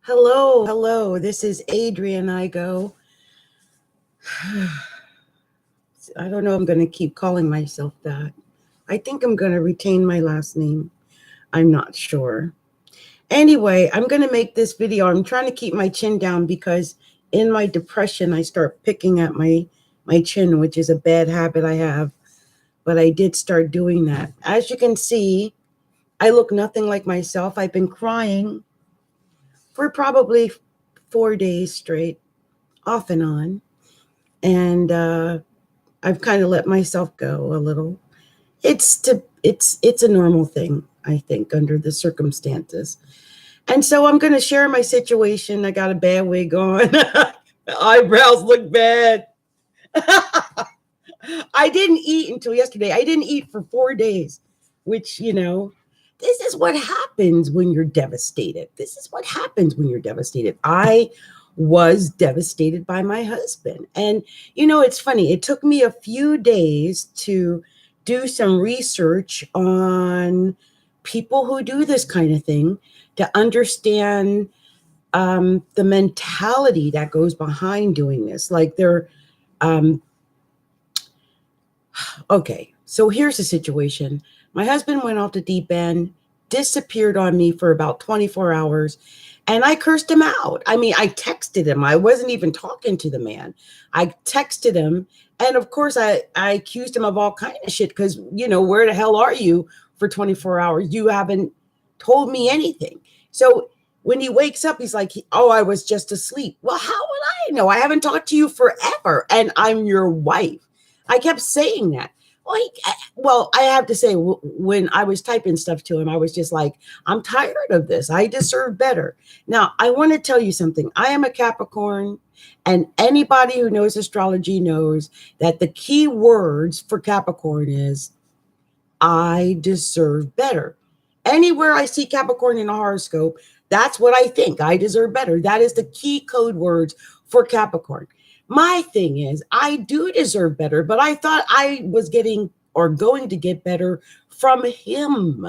Hello, hello. This is Adrian Igo. I don't know. I'm going to keep calling myself that. I think I'm going to retain my last name. I'm not sure. Anyway, I'm going to make this video. I'm trying to keep my chin down because in my depression, I start picking at my chin, which is a bad habit I have. But I did start doing that. As you can see, I look nothing like myself. I've been crying for probably 4 days straight, off and on. And I've kind of let myself go a little. It's a normal thing, I think, under the circumstances. And so I'm going to share my situation. I got a bad wig on. The eyebrows look bad. I didn't eat until yesterday. I didn't eat for 4 days, which, this is what happens when you're devastated. This is what happens when you're devastated. I was devastated by my husband. And, it's funny. It took me a few days to do some research on people who do this kind of thing to understand the mentality that goes behind doing this. Like okay, so here's the situation. My husband went off the deep end, disappeared on me for about 24 hours, and I cursed him out. I mean, I texted him. I wasn't even talking to the man. I texted him, and of course, I accused him of all kind of shit because, where the hell are you for 24 hours? You haven't told me anything. So when he wakes up, he's like, oh, I was just asleep. Well, how would I know? I haven't talked to you forever, and I'm your wife. I kept saying that. Well, I have to say, when I was typing stuff to him, I was just like, I'm tired of this. I deserve better. Now, I want to tell you something. I am a Capricorn, and anybody who knows astrology knows that the key words for Capricorn is, I deserve better. Anywhere I see Capricorn in a horoscope, that's what I think. I deserve better. That is the key code words for Capricorn. My thing is, I do deserve better, but I thought I was getting or going to get better from him.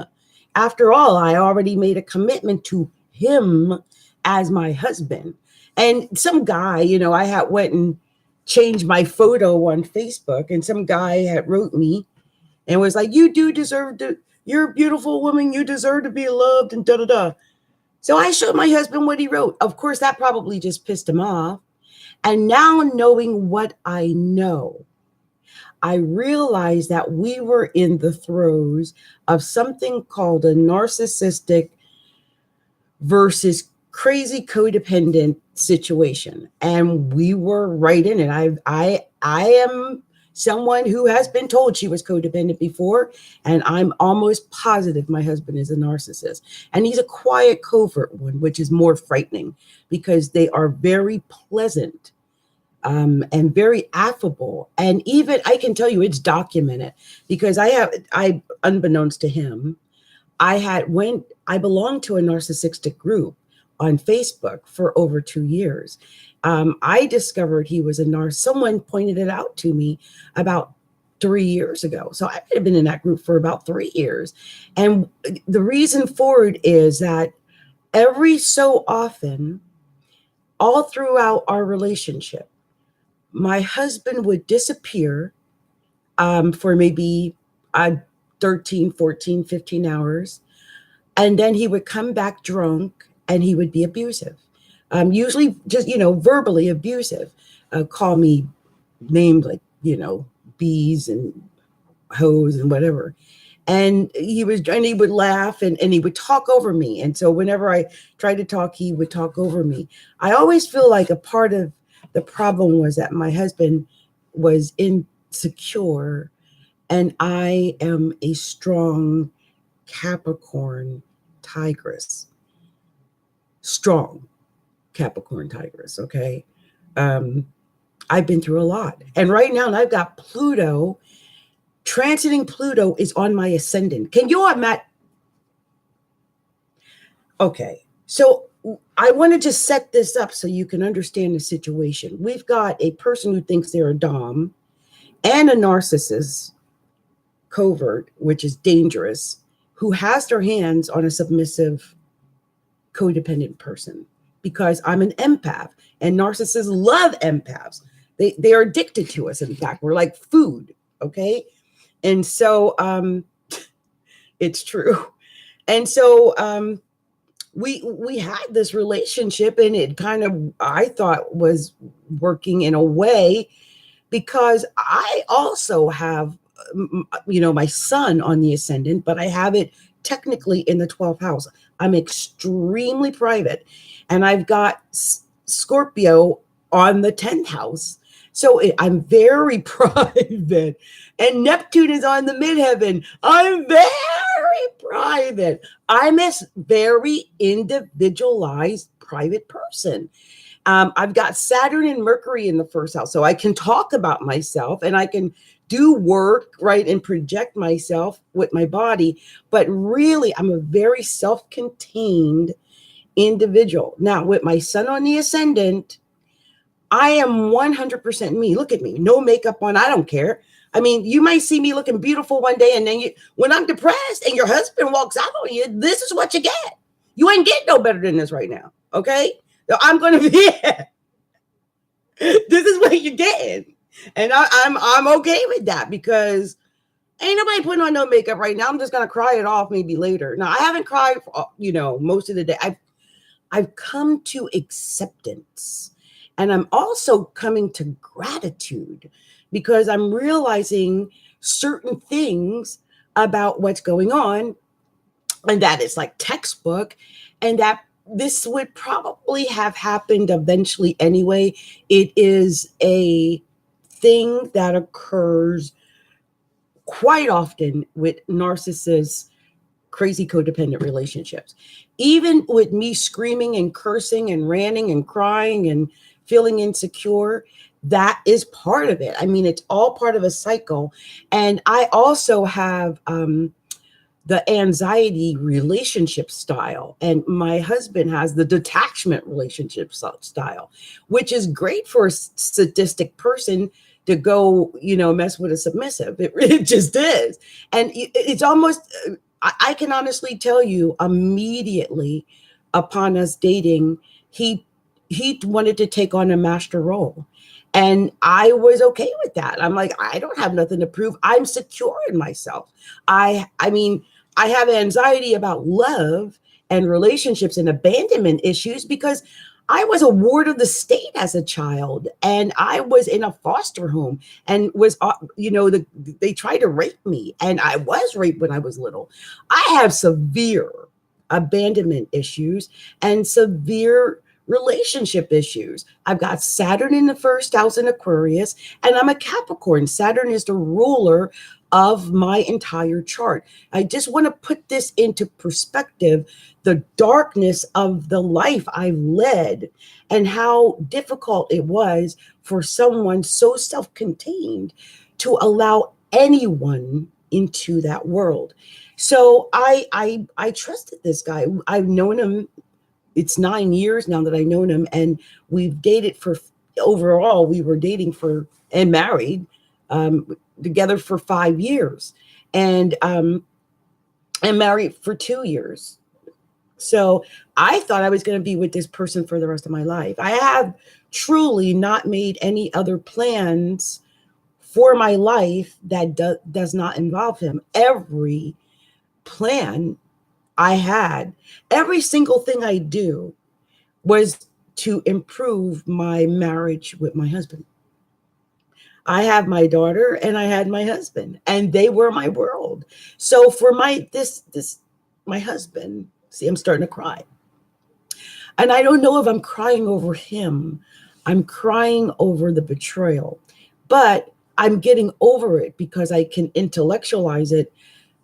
After all, I already made a commitment to him as my husband. And some guy, I had went and changed my photo on Facebook, and some guy had wrote me and was like, you do deserve to, you're a beautiful woman, you deserve to be loved, and da-da-da. So I showed my husband what he wrote. Of course, that probably just pissed him off. And now, knowing what I know, I realized that we were in the throes of something called a narcissistic versus crazy codependent situation. And we were right in it. I am someone who has been told she was codependent before, and I'm almost positive my husband is a narcissist. And he's a quiet, covert one, which is more frightening because they are very pleasant and very affable. And even I can tell you it's documented because I unbeknownst to him, I belonged to a narcissistic group on Facebook for over 2 years. I discovered he was a narcissist. Someone pointed it out to me about 3 years ago. So I have been in that group for about 3 years. And the reason for it is that every so often, all throughout our relationship, my husband would disappear for maybe 13, 14, 15 hours. And then he would come back drunk and he would be abusive. Usually just, verbally abusive. Call me names like, bees and hoes and whatever. And he would laugh and he would talk over me. And so whenever I tried to talk, he would talk over me. I always feel like a part of the problem was that my husband was insecure, and I am a strong Capricorn tigress. Strong Capricorn tigress, okay? I've been through a lot. And right now, I've got Pluto. Transiting Pluto is on my ascendant. Can you imagine? Okay, so I want to just set this up so you can understand the situation. We've got a person who thinks they're a dom and a narcissist, covert, which is dangerous, who has their hands on a submissive, codependent person because I'm an empath, and narcissists love empaths. They are addicted to us. In fact, we're like food. Okay. And so it's true. And so we had this relationship, and it kind of, I thought, was working in a way, because I also have my sun on the ascendant, but I have it technically in the 12th house. I'm extremely private, and I've got Scorpio on the 10th house. So I'm very private, and Neptune is on the midheaven. I'm very private. I'm a very individualized private person. I've got Saturn and Mercury in the first house, so I can talk about myself, and I can do work, right, and project myself with my body. But really, I'm a very self-contained individual. Now, with my sun on the ascendant, I am 100% me. Look at me, no makeup on. I don't care. I mean, you might see me looking beautiful one day, and then when I'm depressed and your husband walks out on you, this is what you get. You ain't getting no better than this right now, okay? So I'm going to be this is what you're getting. And I'm okay with that, because ain't nobody putting on no makeup right now. I'm just going to cry it off maybe later. Now, I haven't cried for, most of the day. I've come to acceptance, and I'm also coming to gratitude, because I'm realizing certain things about what's going on, and that it's like textbook, and that this would probably have happened eventually anyway. It is a thing that occurs quite often with narcissists, crazy codependent relationships. Even with me screaming and cursing and ranting and crying and feeling insecure, that is part of it. I mean, it's all part of a cycle. And I also have the anxiety relationship style, and my husband has the detachment relationship style, which is great for a sadistic person to go, mess with a submissive. It just is. And it's almost, I can honestly tell you, immediately upon us dating, he wanted to take on a master role. And I was okay with that. I'm like, I don't have nothing to prove. I'm secure in myself. I mean, I have anxiety about love and relationships and abandonment issues, because I was a ward of the state as a child, and I was in a foster home, and was, they tried to rape me, and I was raped when I was little. I have severe abandonment issues and severe relationship issues. I've got Saturn in the first house in Aquarius, and I'm a Capricorn. Saturn is the ruler of my entire chart. I just want to put this into perspective, the darkness of the life I've led, and how difficult it was for someone so self-contained to allow anyone into that world. So I trusted this guy. I've known him. It's 9 years now that I've known him, and we've dated for, overall, we were dating for and married together for 5 years, and married for 2 years. So I thought I was going to be with this person for the rest of my life. I have truly not made any other plans for my life that does not involve him. Every plan I had, every single thing I do was to improve my marriage with my husband. I have my daughter and I had my husband, and they were my world. So for my husband, see, I'm starting to cry. And I don't know if I'm crying over him. I'm crying over the betrayal. But I'm getting over it because I can intellectualize it,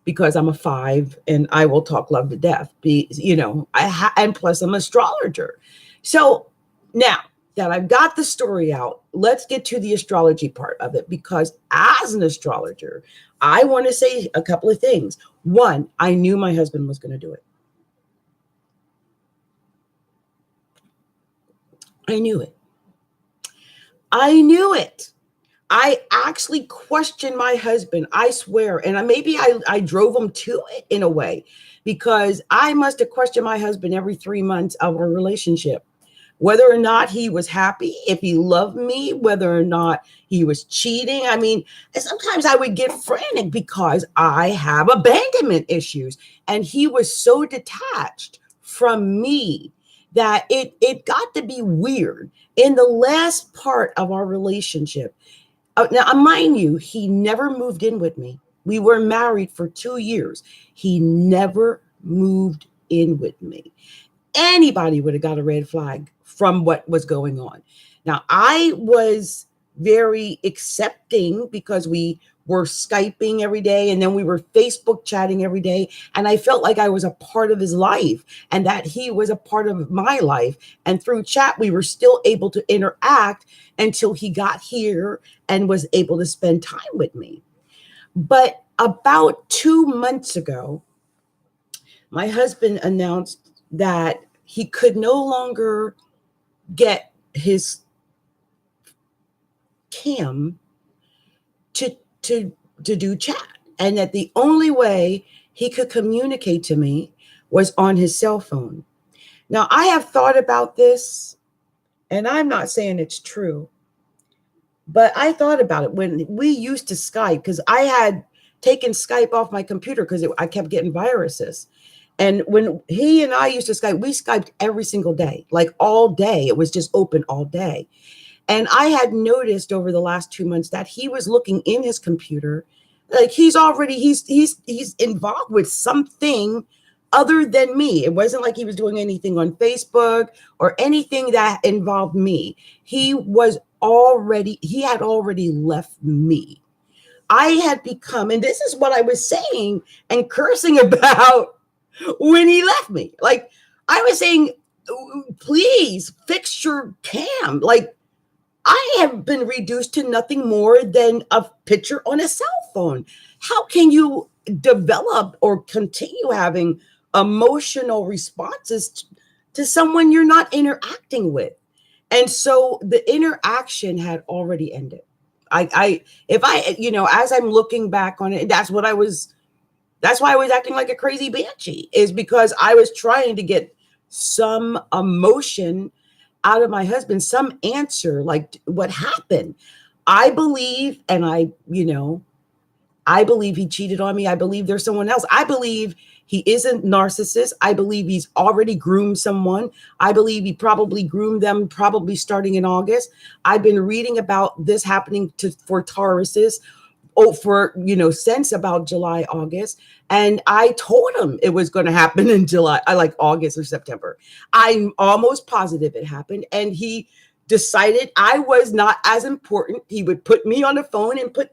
because I'm a 5 and I will talk love to death. And plus I'm an astrologer. So now that I've got the story out, let's get to the astrology part of it, because as an astrologer, I want to say a couple of things. One, I knew my husband was going to do it. I knew it. I actually questioned my husband, I swear. And maybe I drove him to it in a way, because I must have questioned my husband every 3 months of our relationship. whether or not he was happy, if he loved me, whether or not he was cheating. I mean, sometimes I would get frantic because I have abandonment issues. And he was so detached from me that it got to be weird. In the last part of our relationship, now, mind you, he never moved in with me. We were married for 2 years. He never moved in with me. Anybody would have got a red flag from what was going on. Now, I was very accepting because we were Skyping every day and then we were Facebook chatting every day. And I felt like I was a part of his life and that he was a part of my life. And through chat, we were still able to interact until he got here and was able to spend time with me. But about 2 months ago, my husband announced that he could no longer get his cam to do chat, and that the only way he could communicate to me was on his cell phone. Now, I have thought about this, and I'm not saying it's true, but I thought about it when we used to Skype, because I had taken Skype off my computer because I kept getting viruses. And when he and I used to Skype, we Skyped every single day, like all day. It was just open all day. And I had noticed over the last 2 months that he was looking in his computer, like he's involved with something other than me. It wasn't like he was doing anything on Facebook or anything that involved me. He had already left me. I had become, and this is what I was saying and cursing about when he left me. Like, I was saying, please fix your cam. Like, I have been reduced to nothing more than a picture on a cell phone. How can you develop or continue having emotional responses to someone you're not interacting with? And so the interaction had already ended. As I'm looking back on it, that's why I was acting like a crazy banshee, is because I was trying to get some emotion out of my husband, some answer, like what happened. I believe, and I believe he cheated on me. I believe there's someone else. I believe he isn't narcissist. I believe he's already groomed someone. I believe he probably groomed them, probably starting in August. I've been reading about this happening for Tauruses since about July, August. And I told him it was going to happen in July, like August or September. I'm almost positive it happened. And he decided I was not as important. He would put me on the phone and put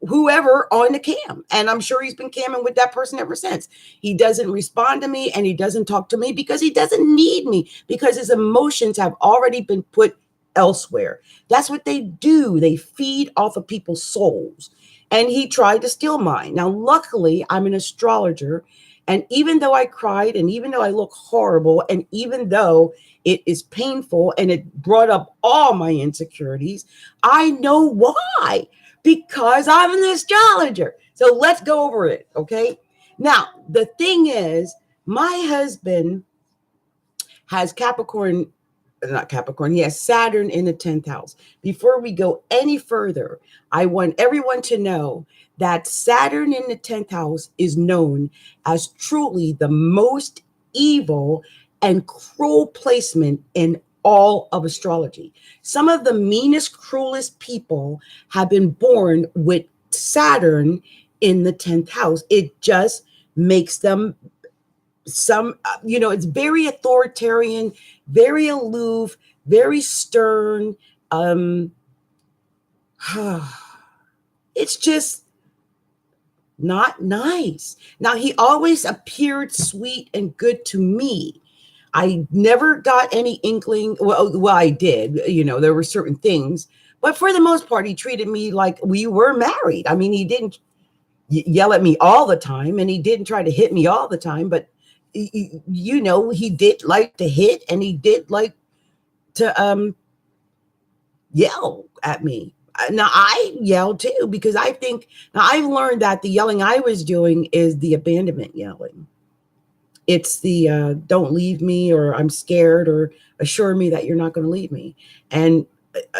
whoever on the cam. And I'm sure he's been camming with that person ever since. He doesn't respond to me and he doesn't talk to me because he doesn't need me, because his emotions have already been put elsewhere. That's what they do. They feed off of people's souls. And he tried to steal mine. Now, luckily, I'm an astrologer. And even though I cried, and even though I look horrible, and even though it is painful and it brought up all my insecurities, I know why. Because I'm an astrologer. So let's go over it, okay? Now, the thing is, my husband has he has Saturn in the 10th house. Before we go any further, I want everyone to know that Saturn in the 10th house is known as truly the most evil and cruel placement in all of astrology. Some of the meanest, cruelest people have been born with Saturn in the 10th house. It just makes them it's very authoritarian, very aloof, very stern. It's just not nice. Now, he always appeared sweet and good to me. I never got any inkling. Well, I did. There were certain things, but for the most part, he treated me like we were married. I mean, he didn't yell at me all the time, and he didn't try to hit me all the time, but he did like to hit, and he did like to yell at me. Now, I yelled too, because I think, now I've learned that the yelling I was doing is the abandonment yelling. It's the don't leave me, or I'm scared, or assure me that you're not going to leave me. And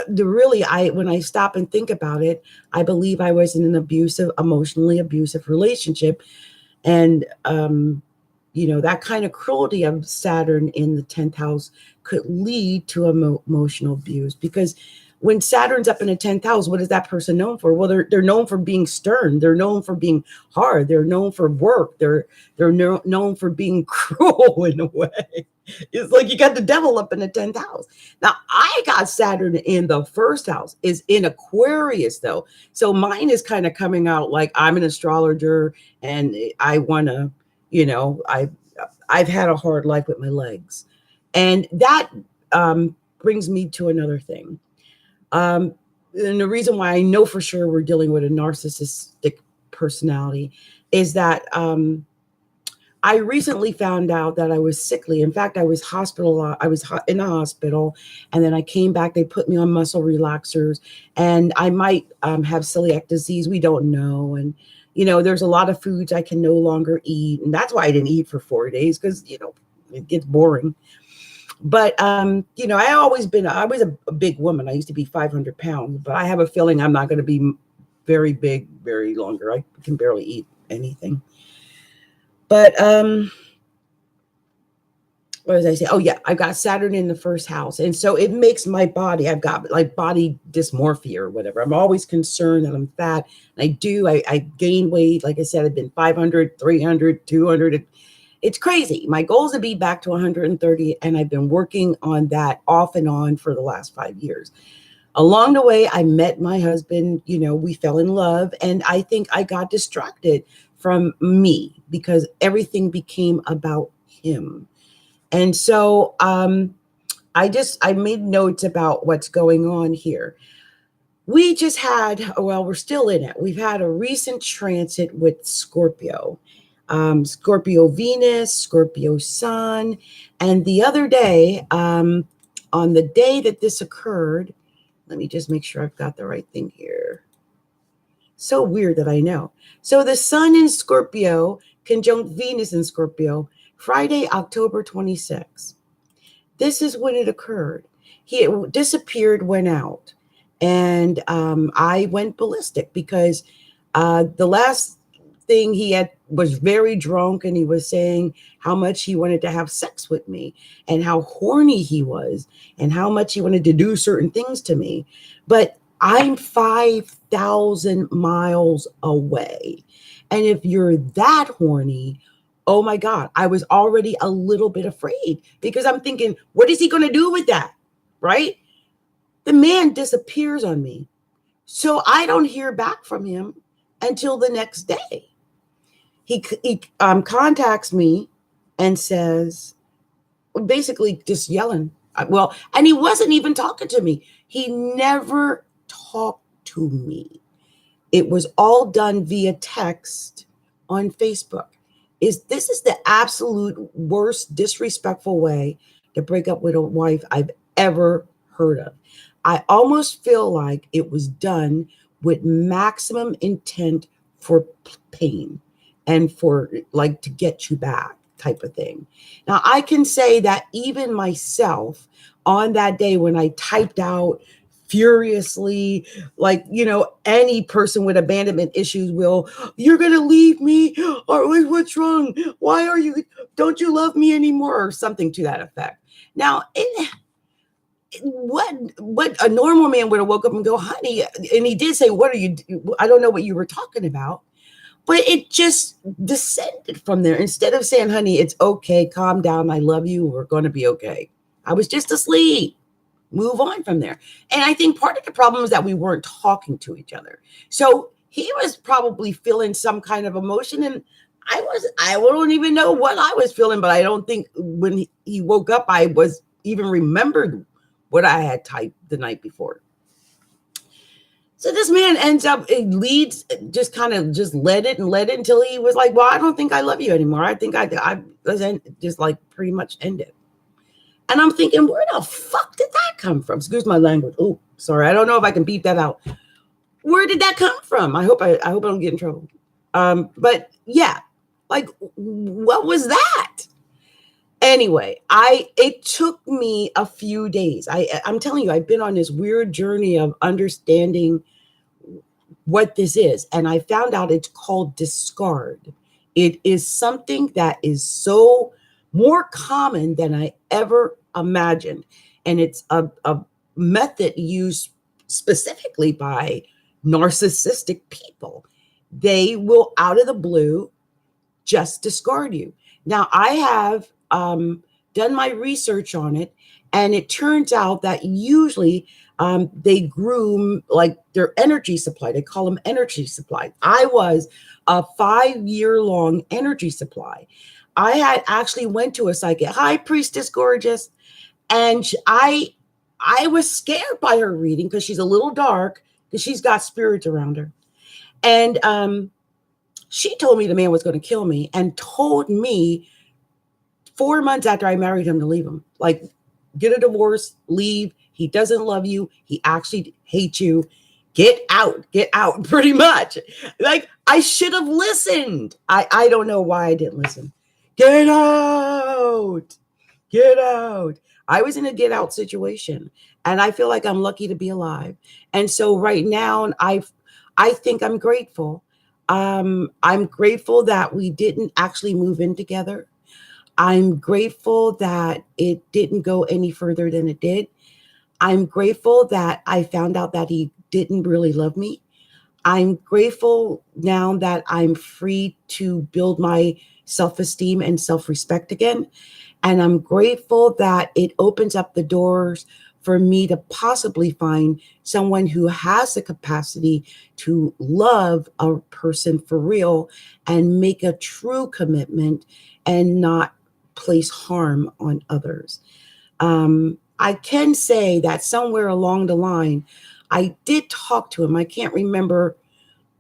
when I stop and think about it, I believe I was in an abusive, emotionally abusive relationship. And that kind of cruelty of Saturn in the 10th house could lead to emotional abuse, because when Saturn's up in the 10th house, what is that person known for? Well, they're known for being stern. They're known for being hard. They're known for work. They're known for being cruel in a way. It's like you got the devil up in the 10th house. Now, I got Saturn in the first house, is in Aquarius, though. So mine is kind of coming out like I'm an astrologer and I want to, I've had a hard life with my legs. And that brings me to another thing. And the reason why I know for sure we're dealing with a narcissistic personality is that I recently found out that I was sickly. In fact, I was hospitalized. I was in a hospital, and then I came back. They put me on muscle relaxers, and I might have celiac disease. We don't know. And, there's a lot of foods I can no longer eat. And that's why I didn't eat for 4 days, because, it gets boring. But, I was a big woman. I used to be 500 pounds, but I have a feeling I'm not going to be very big very longer. I can barely eat anything. But, what was I say? Oh yeah, I've got Saturn in the first house. And so it makes my body, I've got like body dysmorphia or whatever. I'm always concerned that I'm fat. And I gain weight. Like I said, I've been 500, 300, 200. It's crazy. My goal is to be back to 130, and I've been working on that off and on for the last 5 years. Along the way, I met my husband, we fell in love, and I think I got distracted from me because everything became about him. And so I made notes about what's going on here. We just had, we're still in it. We've had a recent transit with Scorpio. Scorpio Venus, Scorpio Sun. And the other day, on the day that this occurred, let me just make sure I've got the right thing here. So weird that I know. So the Sun in Scorpio conjunct Venus in Scorpio, Friday, October 26th. This is when it occurred. He disappeared, went out. And I went ballistic because the last thing he had was very drunk, and he was saying how much he wanted to have sex with me and how horny he was and how much he wanted to do certain things to me. But I'm 5,000 miles away. And if you're that horny, oh my God, I was already a little bit afraid because I'm thinking, what is he going to do with that? Right? The man disappears on me. So I don't hear back from him until the next day. He contacts me and says, basically just yelling. And he wasn't even talking to me. He never talked to me. It was all done via text on Facebook. This is the absolute worst disrespectful way to break up with a wife I've ever heard of. I almost feel like it was done with maximum intent for pain and for like to get you back type of thing. Now, I can say that even myself on that day when I typed out furiously, like, any person with abandonment issues will, you're going to leave me? Or what's wrong? Why don't you love me anymore? Or something to that effect. Now, what a normal man would have woke up and go, honey, and he did say, I don't know what you were talking about. But it just descended from there. Instead of saying, honey, it's okay, calm down, I love you, we're going to be okay. I was just asleep. Move on from there. And I think part of the problem is that we weren't talking to each other. So he was probably feeling some kind of emotion. And I don't even know what I was feeling, but I don't think when he woke up, I was even remembered what I had typed the night before. So this man ends up, it leads, just led it until he was like, well, I don't think I love you anymore. I think I just like pretty much ended. And I'm thinking, where the fuck did that come from? Excuse my language. Oh, sorry. I don't know if I can beep that out. Where did that come from? I hope I don't get in trouble. But yeah, like, what was that? Anyway, it took me a few days. I'm telling you, I've been on this weird journey of understanding what this is, and I found out it's called discard. It is something that is so more common than I ever imagined, and it's a method used specifically by narcissistic people. They will, out of the blue, just discard you. Now, I have done my research on it, and it turns out that usually they groom like their energy supply. They call them energy supply. I was a 5-year-long energy supply. I had actually went to a psychic. Hi, Priestess Gorgeous. And I was scared by her reading because she's a little dark, because she's got spirits around her. And she told me the man was going to kill me, and told me 4 months after I married him to leave him. Like, get a divorce, leave. He doesn't love you. He actually hates you. Get out, pretty much. Like, I should have listened. I don't know why I didn't listen. Get out. I was in a get out situation, and I feel like I'm lucky to be alive. And so right now, I think I'm grateful. I'm grateful that we didn't actually move in together. I'm grateful that it didn't go any further than it did. I'm grateful that I found out that he didn't really love me. I'm grateful now that I'm free to build my self-esteem and self-respect again. And I'm grateful that it opens up the doors for me to possibly find someone who has the capacity to love a person for real and make a true commitment and not place harm on others. I can say that somewhere along the line, I did talk to him. I can't remember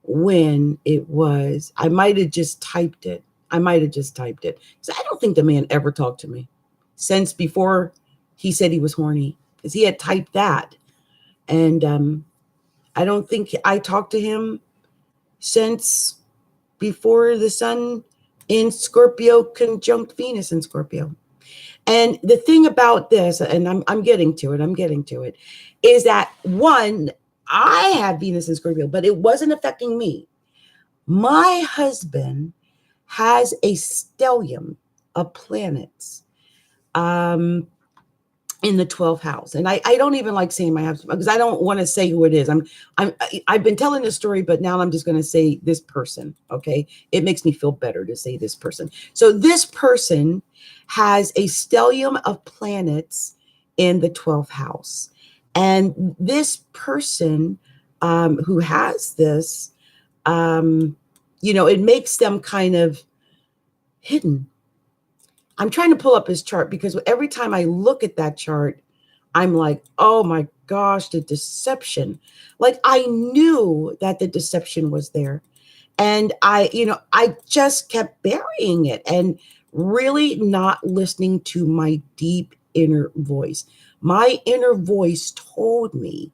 when it was. I might have just typed it. Because I don't think the man ever talked to me since before he said he was horny, because he had typed that. And I don't think I talked to him since before the sun in Scorpio conjunct Venus in Scorpio. And the thing about this, and I'm getting to it, is that one, I have Venus in Scorpio, but it wasn't affecting me. My husband has a stellium of planets in the 12th house. And I don't even like saying my husband, because I don't want to say who it is. I've been telling this story, but now I'm just going to say this person. Okay. It makes me feel better to say this person. So this person has a stellium of planets in the 12th house. And this person who has this, it makes them kind of hidden. I'm trying to pull up his chart, because every time I look at that chart, I'm like, oh my gosh, the deception. Like, I knew that the deception was there. And I just kept burying it and really not listening to my deep inner voice. My inner voice told me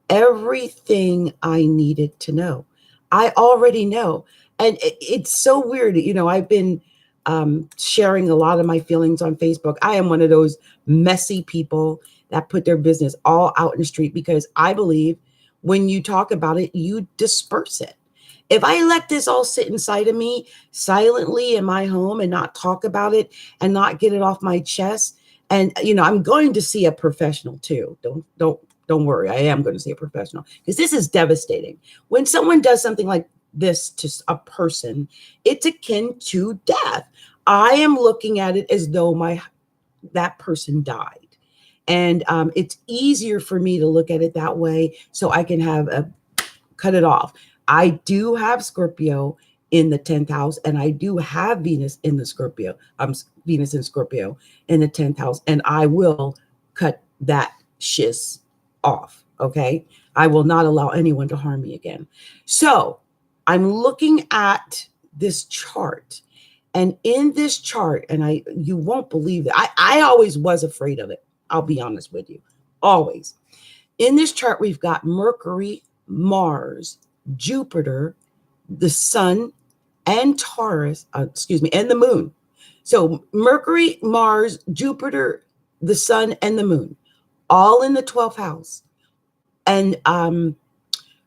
everything I needed to know. I already know. And it's so weird. I've been sharing a lot of my feelings on Facebook. I am one of those messy people that put their business all out in the street, because I believe when you talk about it, you disperse it. If I let this all sit inside of me silently in my home and not talk about it and not get it off my chest, and I'm going to see a professional too. Don't worry. I am going to see a professional, because this is devastating. When someone does something like this to a person, it's akin to death. I am looking at it as though that person died. And it's easier for me to look at it that way, so I can cut it off. I do have Scorpio in the 10th house, and I do have Venus in the Scorpio. Venus in Scorpio in the 10th house, and I will cut that shiz off. Okay, I will not allow anyone to harm me again. So I'm looking at this chart, and in this chart, and you won't believe it. I always was afraid of it. I'll be honest with you. Always. In this chart, we've got Mercury, Mars, Jupiter, the sun, and Taurus, and the moon. So Mercury, Mars, Jupiter, the sun, and the moon, all in the 12th house. And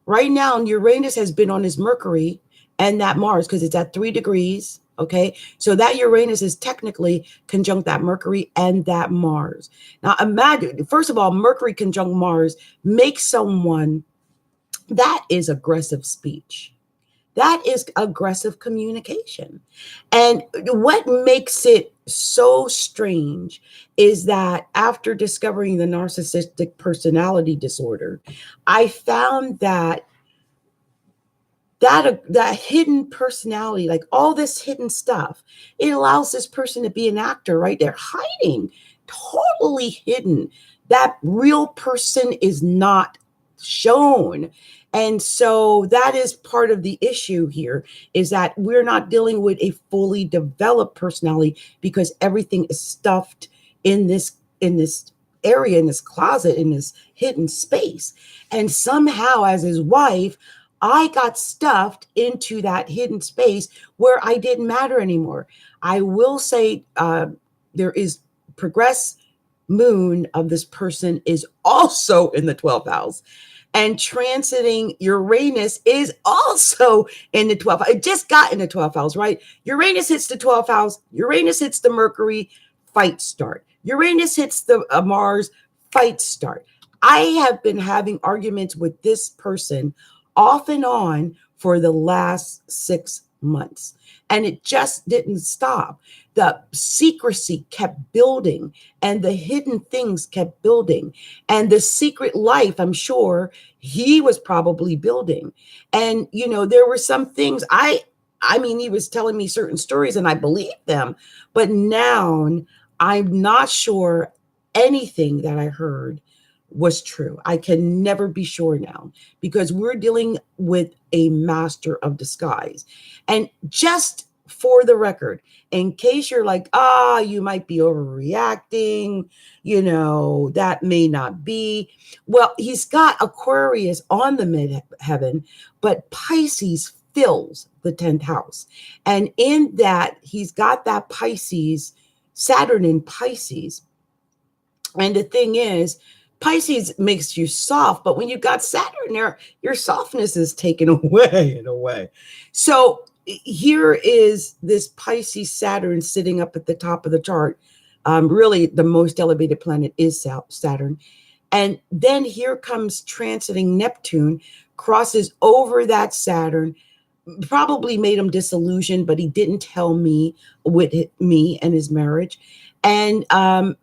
right now, Uranus has been on his Mercury and that Mars because it's at 3 degrees. Okay. So that Uranus is technically conjunct that Mercury and that Mars. Now, imagine, first of all, Mercury conjunct Mars makes someone, that is aggressive speech. That is aggressive communication. And what makes it so strange is that after discovering the narcissistic personality disorder, I found that hidden personality, like all this hidden stuff, it allows this person to be an actor, right? They're hiding, totally hidden. That real person is not shown. And so that is part of the issue here, is that we're not dealing with a fully developed personality because everything is stuffed in this area, in this closet, in this hidden space. And somehow, as his wife, I got stuffed into that hidden space where I didn't matter anymore. I will say there is progress moon of this person is also in the 12th house. And transiting Uranus is also in the 12th house. It just got in the 12th house, right? Uranus hits the 12th house. Uranus hits the Mercury, fight start. Uranus hits the Mars, fight start. I have been having arguments with this person off and on for the last 6 months. And it just didn't stop. The secrecy kept building and the hidden things kept building. And the secret life, I'm sure he was probably building. And, you know, there were some things I mean, he was telling me certain stories and I believed them. But now I'm not sure anything that I heard was true. I can never be sure now because we're dealing with a master of disguise. And just for the record, in case you're like, you might be overreacting, you know, that may not be. Well, he's got Aquarius on the midheaven, but Pisces fills the 10th house. And in that, he's got that Pisces, Saturn in Pisces. And the thing is, Pisces makes you soft, but when you've got Saturn there, your softness is taken away in a way. So here is this Pisces Saturn sitting up at the top of the chart. Really, the most elevated planet is Saturn. And then here comes transiting Neptune, crosses over that Saturn, probably made him disillusioned, but he didn't tell me with me and his marriage. And,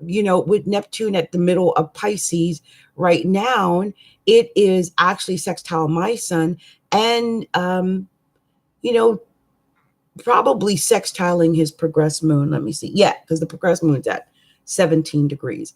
you know, with Neptune at the middle of Pisces right now, it is actually sextile my sun and, you know, probably sextiling his progressed moon. Let me see. Yeah, because the progressed moon's at 17 degrees.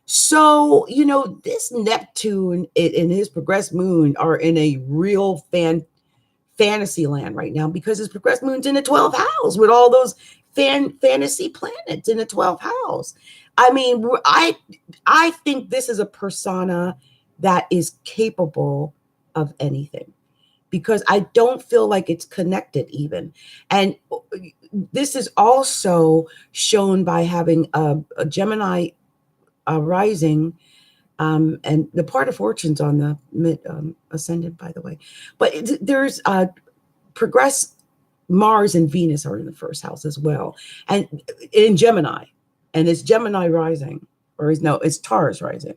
So, you know, this Neptune and his progressed moon are in a real fantasy land right now because his progressed moon's in the 12th house with all those fantasy planets in the 12th house. I mean, I think this is a persona that is capable of anything because I don't feel like it's connected even. And this is also shown by having a Gemini rising, and the part of fortune's on the mid ascendant, by the way. But there's progress. Mars and Venus are in the first house as well, and in Gemini, and it's Gemini rising, or is no, it's Taurus rising,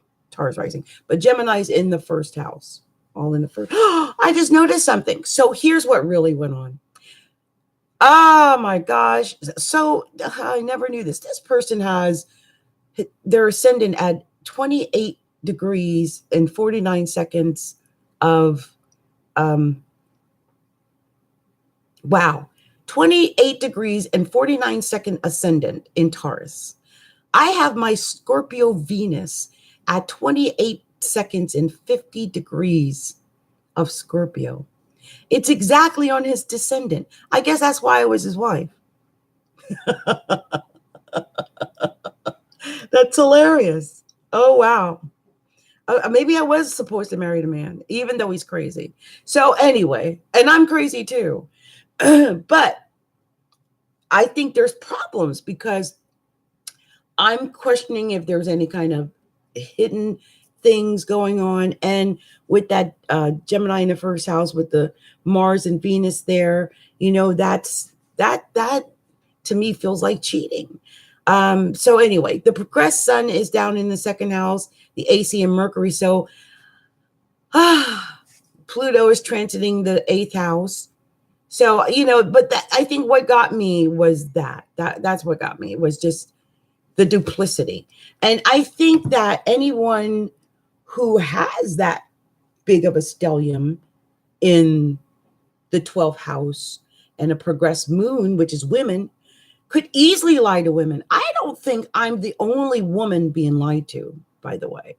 but Gemini's in the first house, all in the first. I just noticed something. So here's what really went on. Oh my gosh! So I never knew this. This person has their ascendant at 28 degrees and 49 seconds of wow, 28 degrees and 49-second ascendant in Taurus. I have my Scorpio Venus at 28 seconds and 50 degrees of Scorpio. It's exactly on his descendant. I guess that's why I was his wife. That's hilarious. Oh, wow. Maybe I was supposed to marry the man, even though he's crazy. So anyway, and I'm crazy too. But I think there's problems because I'm questioning if there's any kind of hidden things going on. And with that Gemini in the first house with the Mars and Venus there, that to me feels like cheating. So anyway, the progressed sun is down in the second house, the AC and Mercury. So Pluto is transiting the eighth house. So, but I think what got me was that's what got me. It was just the duplicity. And I think that anyone who has that big of a stellium in the 12th house and a progressed moon, which is women, could easily lie to women. I don't think I'm the only woman being lied to, by the way.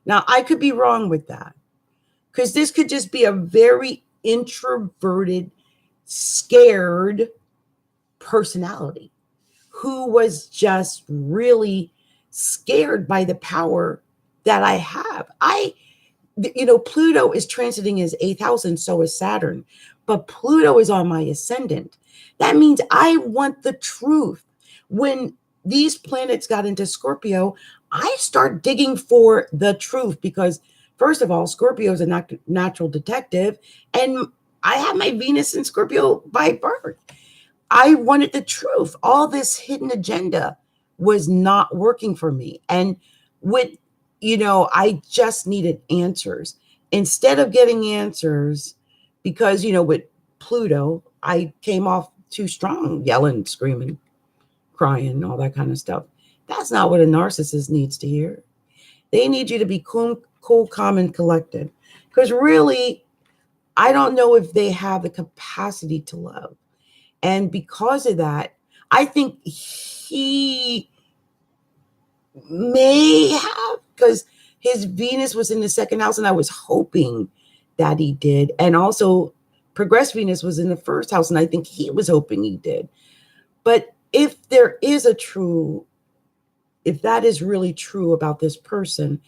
Now, I could be wrong with that because this could just be a very introverted, scared personality who was just really scared by the power that I have. Pluto is transiting his eighth house, and so is Saturn. But Pluto is on my ascendant. That means I want the truth. When these planets got into Scorpio, I start digging for the truth because, first of all, Scorpio is a natural detective, and I have my Venus in Scorpio by birth. I wanted the truth. All this hidden agenda was not working for me. And I just needed answers. Instead of getting answers, because, with Pluto, I came off too strong, yelling, screaming, crying, all that kind of stuff. That's not what a narcissist needs to hear. They need you to be cool, calm, and collected. Because really, I don't know if they have the capacity to love. And because of that, I think he may have, because his Venus was in the second house, and I was hoping that he did. And also, progressed Venus was in the first house, and I think he was hoping he did. But if that is really true about this person,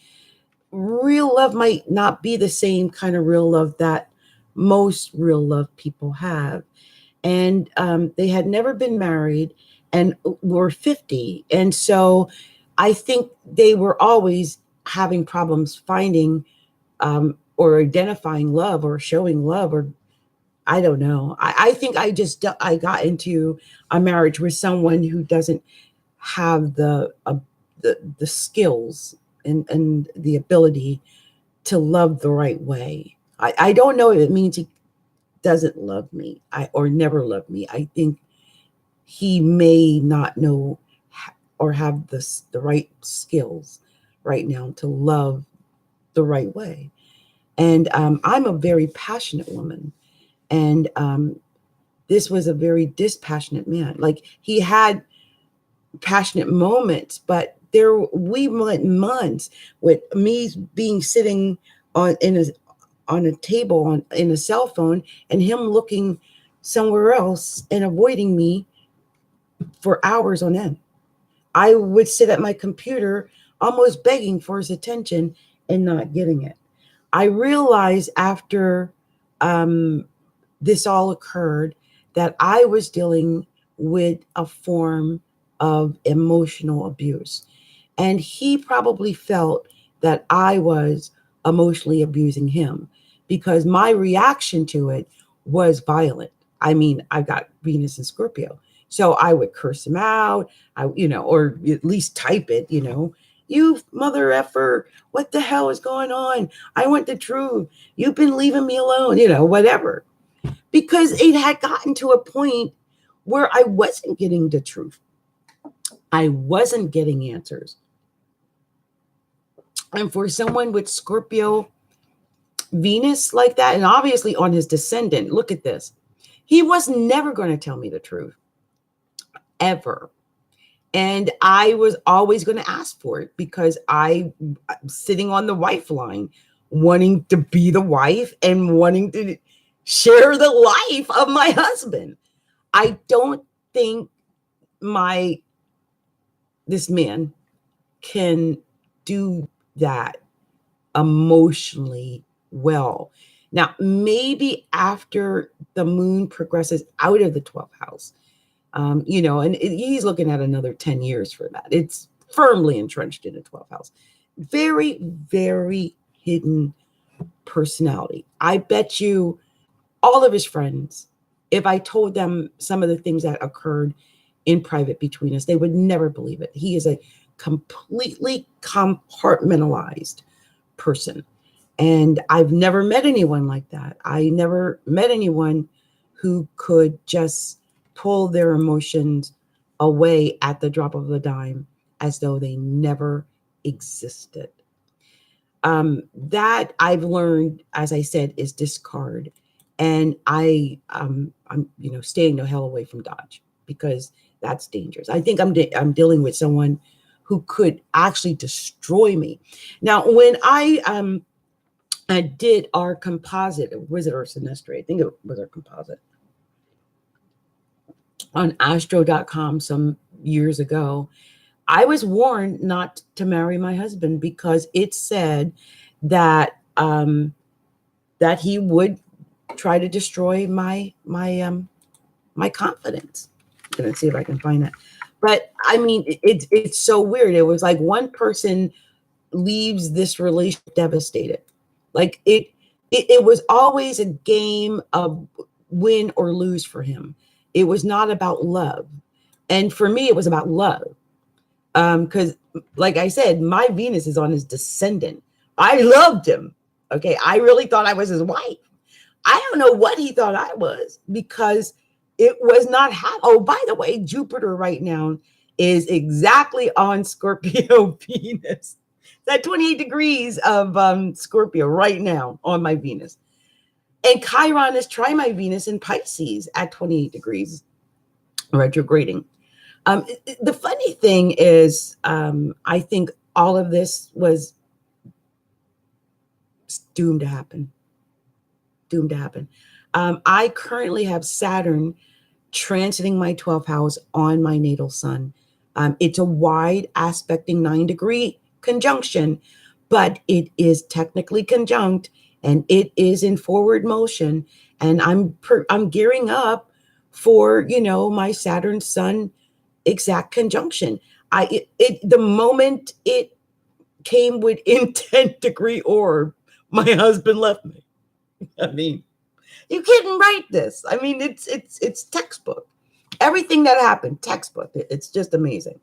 real love might not be the same kind of real love that most real love people have. And they had never been married and were 50. And so I think they were always having problems finding or identifying love or showing love, or I don't know. I think I got into a marriage with someone who doesn't have the skills and the ability to love the right way. I don't know if it means he doesn't love me or never loved me. I think he may not know or have the right skills right now to love the right way. And I'm a very passionate woman. And this was a very dispassionate man. Like, he had passionate moments, but we went months with me being sitting on a table in a cell phone, and him looking somewhere else and avoiding me for hours on end. I would sit at my computer almost begging for his attention and not getting it. I realized after this all occurred that I was dealing with a form of emotional abuse. And he probably felt that I was emotionally abusing him because my reaction to it was violent. I mean, I got Venus in Scorpio. So I would curse him out, or at least type it, you mother effer, what the hell is going on? I want the truth. You've been leaving me alone, whatever. Because it had gotten to a point where I wasn't getting the truth. I wasn't getting answers. And for someone with Scorpio Venus like that, and obviously on his descendant, look at this. He was never going to tell me the truth, ever. And I was always going to ask for it because I'm sitting on the wife line, wanting to be the wife and wanting to share the life of my husband. I don't think this man can do that emotionally well. Now, maybe after the moon progresses out of the 12th house, You know, and he's looking at another 10 years for that. It's firmly entrenched in the 12th house. Very, very hidden personality. I bet you all of his friends, if I told them some of the things that occurred in private between us, they would never believe it. He is a completely compartmentalized person. And I've never met anyone like that. I never met anyone who could just pull their emotions away at the drop of a dime as though they never existed. That I've learned, as I said, is discard. And I'm staying the hell away from Dodge because that's dangerous. I think I'm dealing with someone who could actually destroy me. Now, when I did our composite, was it our semester? I think it was our composite on astro.com some years ago. I was warned not to marry my husband because it said that that he would try to destroy my confidence. I'm gonna see if I can find that. But I mean, it's so weird. It was like one person leaves this relationship devastated. Like it was always a game of win or lose for him. It was not about love. And for me, it was about love. Because like I said, my Venus is on his descendant. I loved him. Okay. I really thought I was his wife. I don't know what he thought I was because it was not oh, by the way, Jupiter right now is exactly on Scorpio Venus. That 28 degrees of Scorpio right now on my Venus. And Chiron is trine my Venus in Pisces at 28 degrees, retrograding. The funny thing is, I think all of this was doomed to happen. Doomed to happen. I currently have Saturn transiting my 12th house on my natal sun. It's a wide aspecting 9-degree conjunction, but it is technically conjunct and it is in forward motion. And I'm gearing up for, my Saturn Sun exact conjunction. The moment it came within 10-degree orb, my husband left me. I mean, you couldn't write this. I mean, it's textbook. Everything that happened, textbook. It's just amazing.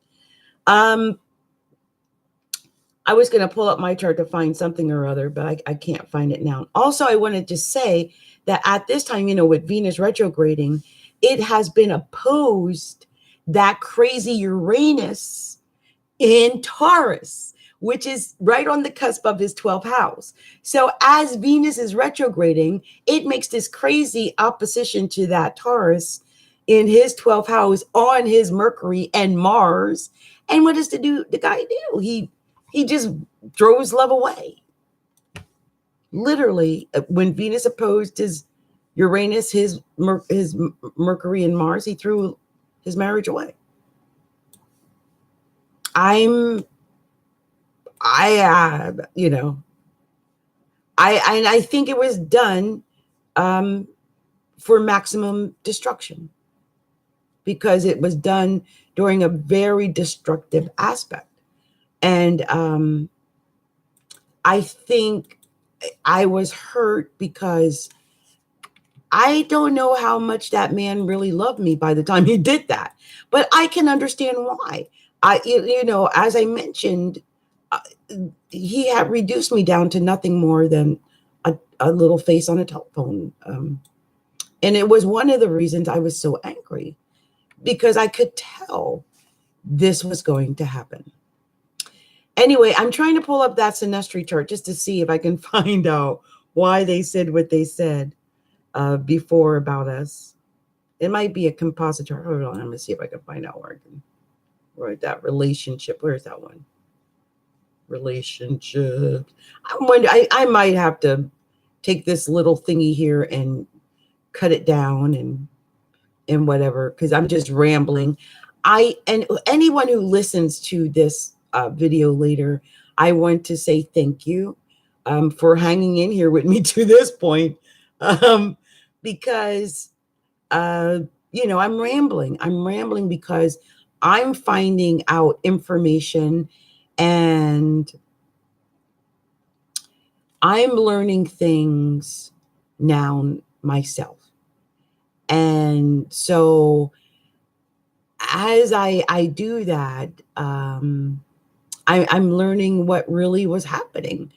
I was going to pull up my chart to find something or other, but I can't find it now. Also, I wanted to say that at this time, with Venus retrograding, it has been opposed that crazy Uranus in Taurus, which is right on the cusp of his 12th house. So as Venus is retrograding, it makes this crazy opposition to that Taurus in his 12th house on his Mercury and Mars. And what does the guy do? He just throws love away. Literally, when Venus opposed his Uranus, his Mercury and Mars, he threw his marriage away. I think it was done for maximum destruction because it was done during a very destructive aspect. And I think I was hurt because I don't know how much that man really loved me by the time he did that, but I can understand why. As I mentioned, he had reduced me down to nothing more than a little face on a telephone. And it was one of the reasons I was so angry because I could tell this was going to happen. Anyway, I'm trying to pull up that synastry chart just to see if I can find out why they said what they said before about us. It might be a composite chart. Hold on, I'm gonna see if I can find out where I can write that relationship. Where's that one? Relationships. I might have to take this little thingy here and cut it down and whatever, because I'm just rambling. And anyone who listens to this video later, I want to say thank you for hanging in here with me to this point, because I'm rambling. I'm rambling because I'm finding out information and I'm learning things now myself. And so as I do that, I'm learning what really was happening,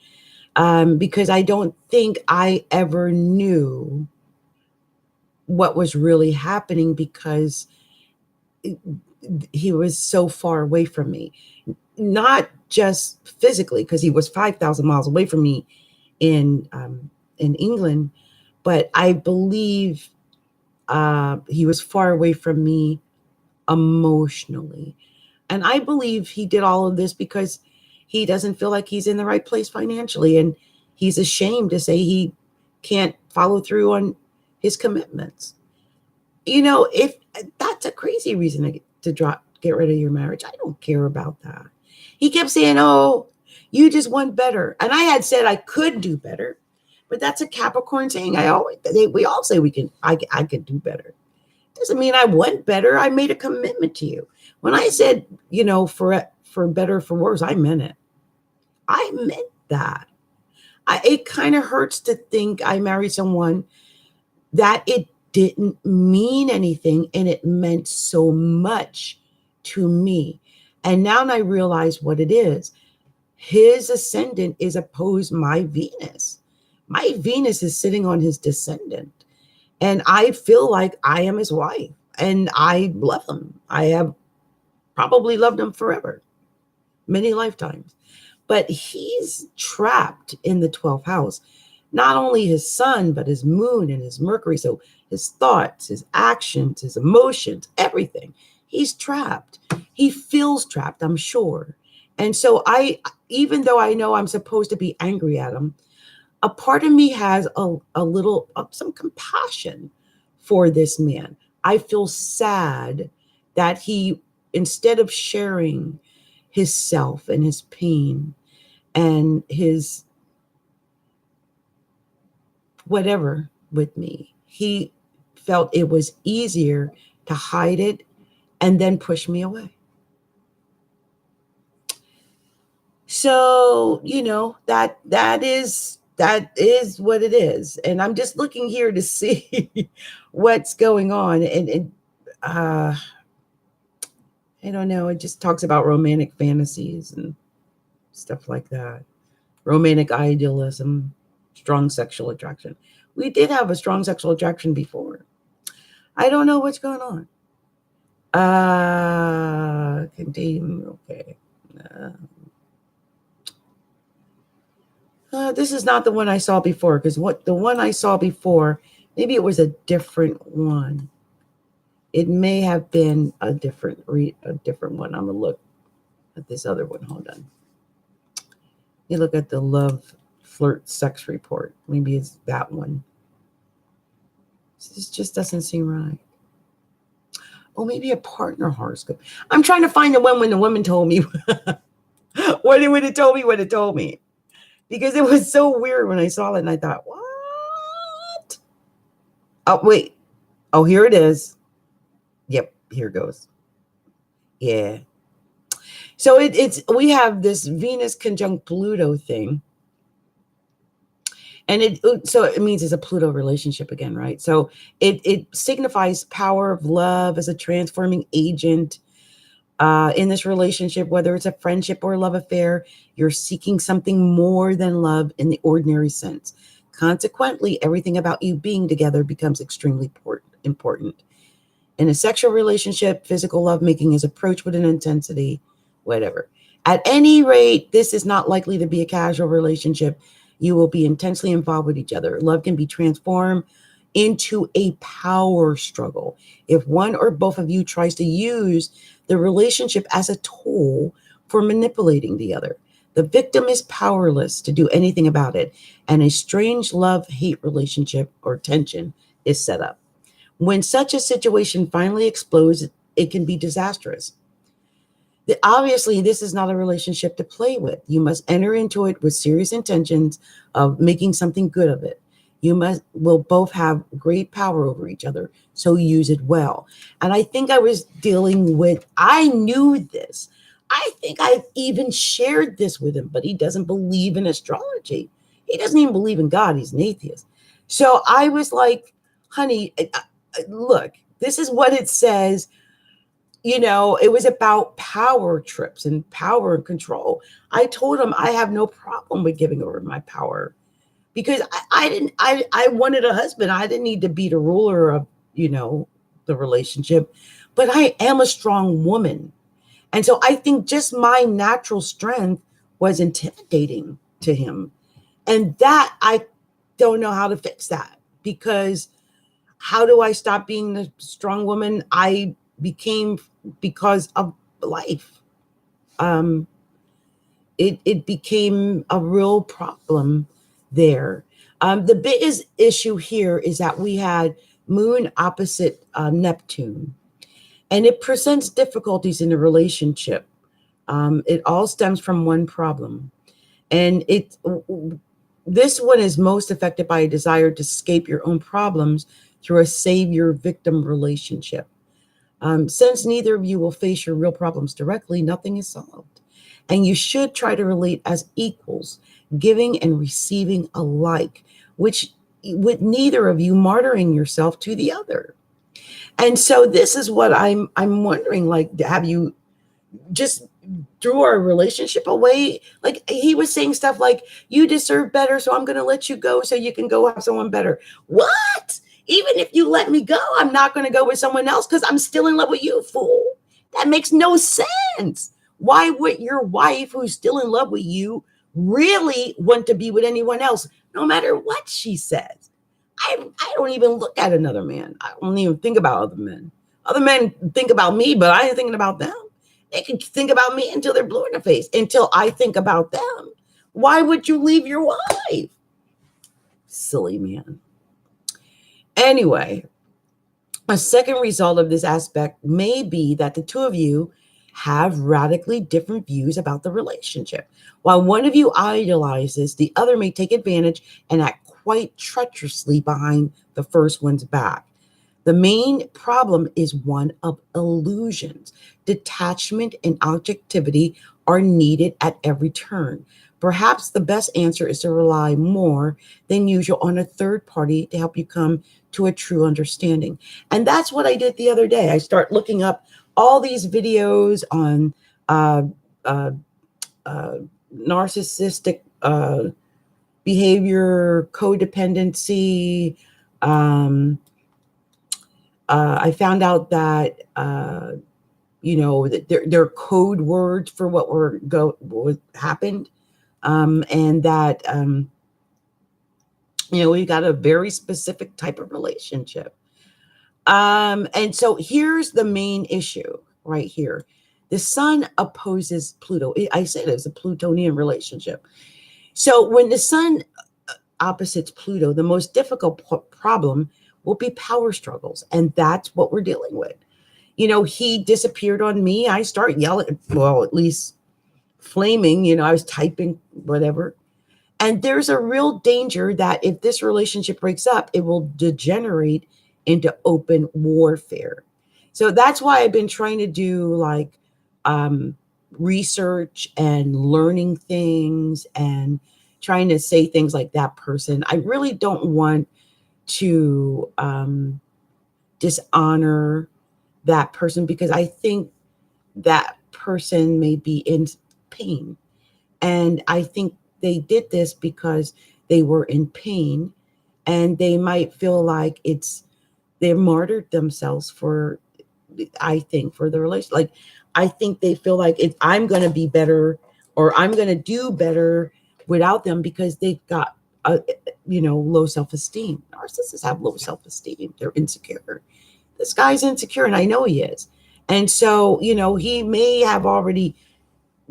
because I don't think I ever knew what was really happening because he was so far away from me. Not just physically, because he was 5,000 miles away from me in England, but I believe he was far away from me emotionally. And I believe he did all of this because he doesn't feel like he's in the right place financially. And he's ashamed to say he can't follow through on his commitments. If that's a crazy reason to get rid of your marriage, I don't care about that. He kept saying, "Oh, you just want better." And I had said I could do better, but that's a Capricorn saying. We all say I could do better. Doesn't mean I want better. I made a commitment to you. When I said, for better, for worse, I meant it. I meant that. It kind of hurts to think I married someone that it didn't mean anything and it meant so much to me. And now I realize what it is. His ascendant is opposed my Venus. My Venus is sitting on his descendant. And I feel like I am his wife and I love him. I have probably loved him forever, many lifetimes. But he's trapped in the 12th house. Not only his sun, but his moon and his Mercury. So his thoughts, his actions, his emotions, everything. He's trapped. He feels trapped, I'm sure. And so even though I know I'm supposed to be angry at him, a part of me has a little, some compassion for this man. I feel sad that he, instead of sharing his self and his pain and his whatever with me, he felt it was easier to hide it and then push me away. So, that is what it is. And I'm just looking here to see what's going on. And I don't know. It just talks about romantic fantasies and stuff like that. Romantic idealism, strong sexual attraction. We did have a strong sexual attraction before. I don't know what's going on. Continue. Okay. This is not the one I saw before, because the one I saw before, maybe it was a different one. It may have been a different one. I'm gonna look at this other one. Hold on. You look at the love, flirt, sex report. Maybe it's that one. This just doesn't seem right. Oh, maybe a partner horoscope. I'm trying to find the one when the woman told me when it told me. Because it was so weird when I saw it and I thought, what? Oh, wait. Oh, here it is. Yep, here goes. Yeah. So we have this Venus conjunct Pluto thing. And so it means it's a Pluto relationship again, right? So it signifies power of love as a transforming agent. In this relationship, whether it's a friendship or a love affair, you're seeking something more than love in the ordinary sense. Consequently, everything about you being together becomes extremely important. In a sexual relationship, physical lovemaking is approached with an intensity, whatever. At any rate, this is not likely to be a casual relationship. You will be intensely involved with each other. Love can be transformed into a power struggle if one or both of you tries to use the relationship as a tool for manipulating the other. The victim is powerless to do anything about it, and a strange love-hate relationship or tension is set up. When such a situation finally explodes, it can be disastrous. Obviously, this is not a relationship to play with. You must enter into it with serious intentions of making something good of it. will both have great power over each other, so use it well. And I think I was dealing with, I knew this. I think I've even shared this with him, but he doesn't believe in astrology. He doesn't even believe in God. He's an atheist. So I was like, honey, look, this is what it says. It was about power trips and power and control. I told him I have no problem with giving over my power, because I wanted a husband. I didn't need to be the ruler of, the relationship, but I am a strong woman. And so I think just my natural strength was intimidating to him. And that, I don't know how to fix that, because how do I stop being the strong woman I became because of life? It became a real problem there. The biggest issue here is that we had Moon opposite Neptune, and it presents difficulties in the relationship. It all stems from one problem, and this one is most affected by a desire to escape your own problems through a savior-victim relationship. Since neither of you will face your real problems directly, nothing is solved. And you should try to relate as equals, giving and receiving alike, which with neither of you martyring yourself to the other. And so this is what I'm wondering, like, have you just threw our relationship away? Like, he was saying stuff like, you deserve better, so I'm going to let you go so you can go have someone better. What? Even if you let me go, I'm not going to go with someone else because I'm still in love with you, fool. That makes no sense. Why would your wife, who's still in love with you, really want to be with anyone else, no matter what she says? I don't even look at another man. I don't even think about other men. Other men think about me, but I ain't thinking about them. They can think about me until they're blue in the face, until I think about them. Why would you leave your wife? Silly man. Anyway, a second result of this aspect may be that the two of you have radically different views about the relationship. While one of you idolizes, the other may take advantage and act quite treacherously behind the first one's back. The main problem is one of illusions. Detachment and objectivity are needed at every turn. Perhaps the best answer is to rely more than usual on a third party to help you come to a true understanding. And that's what I did the other day. I start looking up all these videos on narcissistic behavior, codependency. I found out that that there are code words for what happened, and that we got a very specific type of relationship. And so here's the main issue right here. The sun opposes Pluto. I said it's a Plutonian relationship. So when the sun opposites Pluto, the most difficult problem will be power struggles. And that's what we're dealing with. He disappeared on me. I start yelling, well, at least flaming, I was typing, whatever. And there's a real danger that if this relationship breaks up, it will degenerate into open warfare. So that's why I've been trying to do research and learning things and trying to say things like that person. I really don't want to dishonor that person, because I think that person may be in pain. And I think they did this because they were in pain, and they might feel like they martyred themselves for the relation. Like, I think they feel like I'm going to be better, or I'm going to do better without them, because they've got low self-esteem. Narcissists have low self-esteem. They're insecure. This guy's insecure, and I know he is. And so, he may have already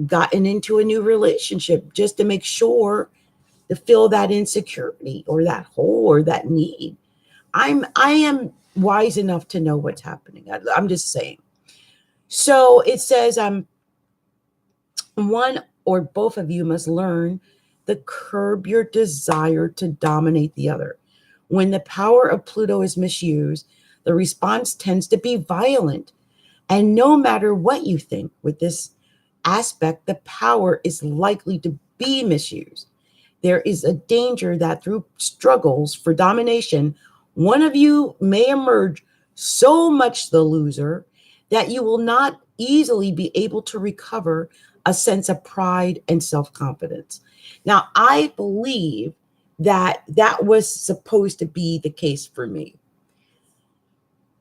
gotten into a new relationship just to make sure to fill that insecurity or that hole or that need. I am wise enough to know what's happening. I'm just saying. So it says, one or both of you must learn to curb your desire to dominate the other. When the power of Pluto is misused, the response tends to be violent. And no matter what you think with this aspect, the power is likely to be misused. There is a danger that through struggles for domination, one of you may emerge so much the loser that you will not easily be able to recover a sense of pride and self-confidence. Now, I believe that that was supposed to be the case for me.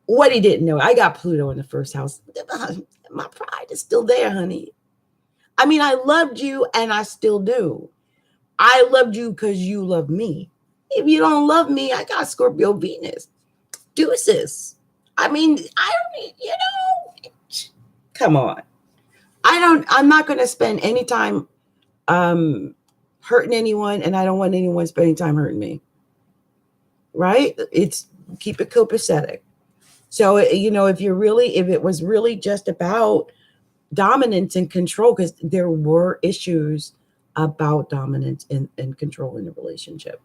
What he didn't know, I got Pluto in the first house. My pride is still there, honey. I mean, I loved you and I still do. I loved you because you love me. If you don't love me, I got Scorpio Venus. Deuces. I mean, I don't, come on. I'm not going to spend any time hurting anyone, and I don't want anyone spending time hurting me. Right? It's keep it copacetic. So, if it was really just about dominance and control, because there were issues about dominance and control in the relationship.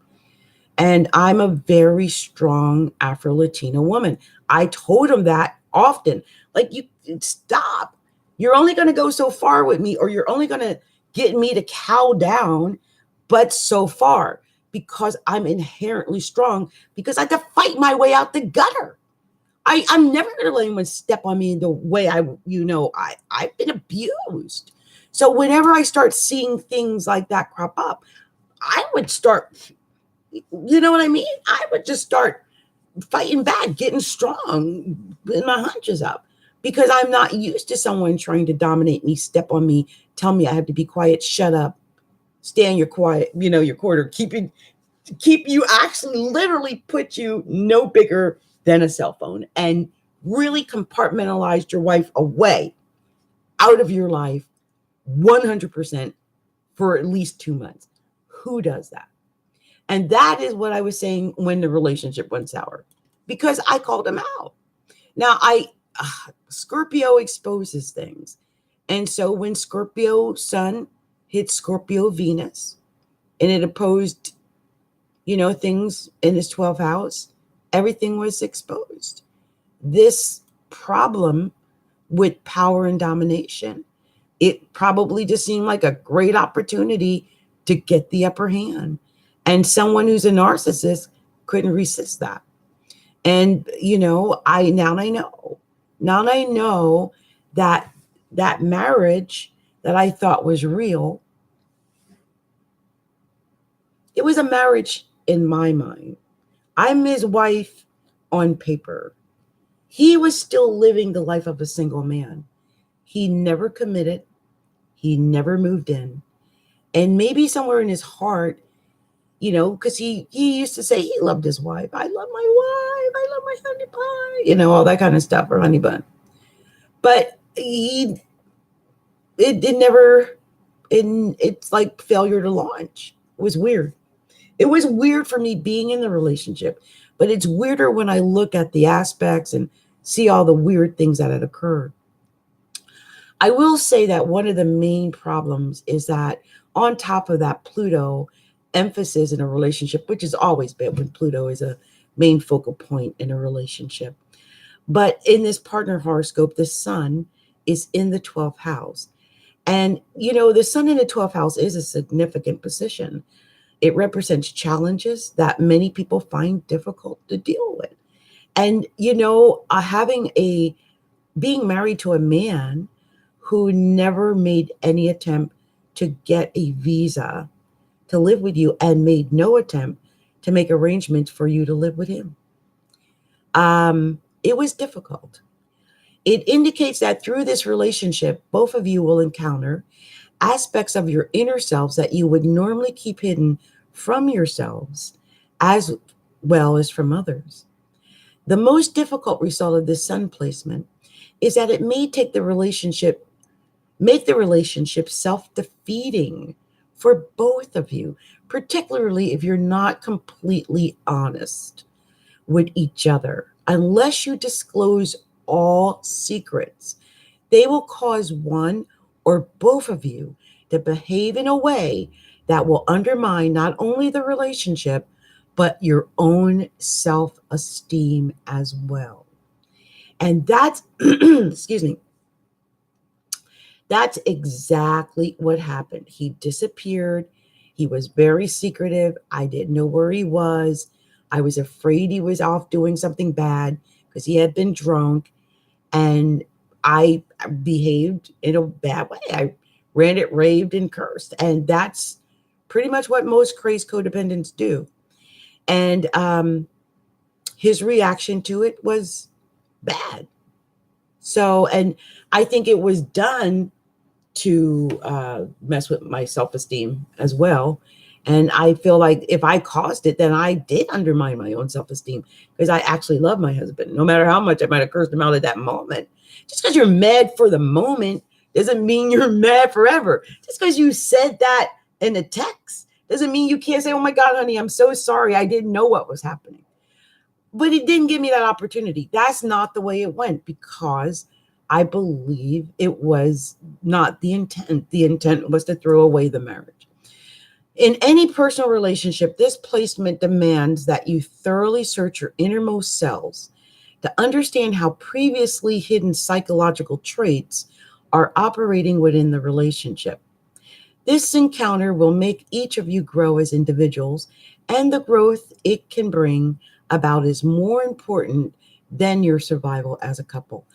And I'm a very strong Afro-Latina woman. I told him that often. Like, you stop. You're only going to go so far with me, or you're only going to get me to cow down, but so far, because I'm inherently strong, because I had to fight my way out the gutter. I'm never going to let anyone step on me the way I've been abused. So whenever I start seeing things like that crop up, I would start, you know what I mean? I would just start fighting back, getting strong, putting my hunches up, because I'm not used to someone trying to dominate me, step on me, tell me I have to be quiet, shut up, stay in your quiet, your corner, keep you actually literally put you no bigger than a cell phone, and really compartmentalized your wife away out of your life 100% for at least 2 months. Who does that? And that is what I was saying when the relationship went sour, because I called him out. Now, Scorpio exposes things. And so when Scorpio Sun hit Scorpio Venus and it opposed, things in his 12th house, everything was exposed. This problem with power and domination, it probably just seemed like a great opportunity to get the upper hand. And someone who's a narcissist couldn't resist that. And, now I know that marriage that I thought was real, it was a marriage in my mind. I'm his wife on paper. He was still living the life of a single man. He never committed. He never moved in. And maybe somewhere in his heart, because he used to say he loved his wife. I love my wife. I love my honey pie. All that kind of stuff, or honey bun. But it's like failure to launch. It was weird. It was weird for me being in the relationship, but it's weirder when I look at the aspects and see all the weird things that had occurred. I will say that one of the main problems is that on top of that Pluto emphasis in a relationship, which is always bad when Pluto is a main focal point in a relationship. But in this partner horoscope, the sun is in the 12th house. And, the sun in the 12th house is a significant position. It represents challenges that many people find difficult to deal with. And, being married to a man who never made any attempt to get a visa to live with you and made no attempt to make arrangements for you to live with him. It was difficult. It indicates that through this relationship, both of you will encounter aspects of your inner selves that you would normally keep hidden from yourselves as well as from others. The most difficult result of this sun placement is that it may make the relationship self-defeating for both of you, particularly if you're not completely honest with each other. Unless you disclose all secrets, they will cause one or both of you to behave in a way that will undermine not only the relationship, but your own self-esteem as well. And that's, excuse me, that's exactly what happened. He disappeared. He was very secretive. I didn't know where he was. I was afraid he was off doing something bad because he had been drunk. And I behaved in a bad way. I ranted, raved, and cursed. And that's pretty much what most crazed codependents do. And his reaction to it was bad. So, and I think it was done to mess with my self-esteem as well. And I feel like if I caused it, then I did undermine my own self-esteem because I actually love my husband, no matter how much I might have cursed him out at that moment. Just because you're mad for the moment doesn't mean you're mad forever. Just because you said that in a text doesn't mean you can't say, oh my God, honey, I'm so sorry. I didn't know what was happening. But it didn't give me that opportunity. That's not the way it went because I believe it was not the intent. The intent was to throw away the marriage. In any personal relationship, this placement demands that you thoroughly search your innermost selves to understand how previously hidden psychological traits are operating within the relationship. This encounter will make each of you grow as individuals, and the growth it can bring about is more important than your survival as a couple.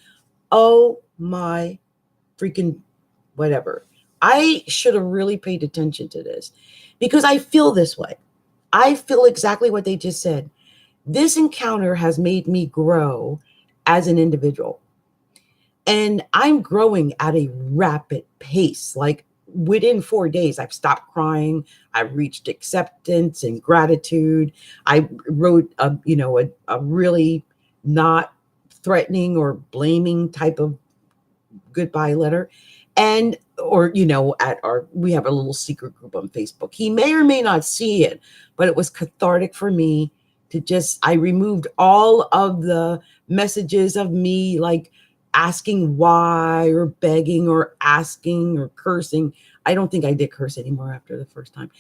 Oh my freaking whatever. I should have really paid attention to this because I feel this way. I feel exactly what they just said. This encounter has made me grow as an individual. And I'm growing at a rapid pace. Like within 4 days, I've stopped crying. I've reached acceptance and gratitude. I wrote a really not threatening or blaming type of goodbye letter. And we have a little secret group on Facebook. He may or may not see it, but it was cathartic for me to I removed all of the messages of me like asking why or begging or asking or cursing. I don't think I did curse anymore after the first time.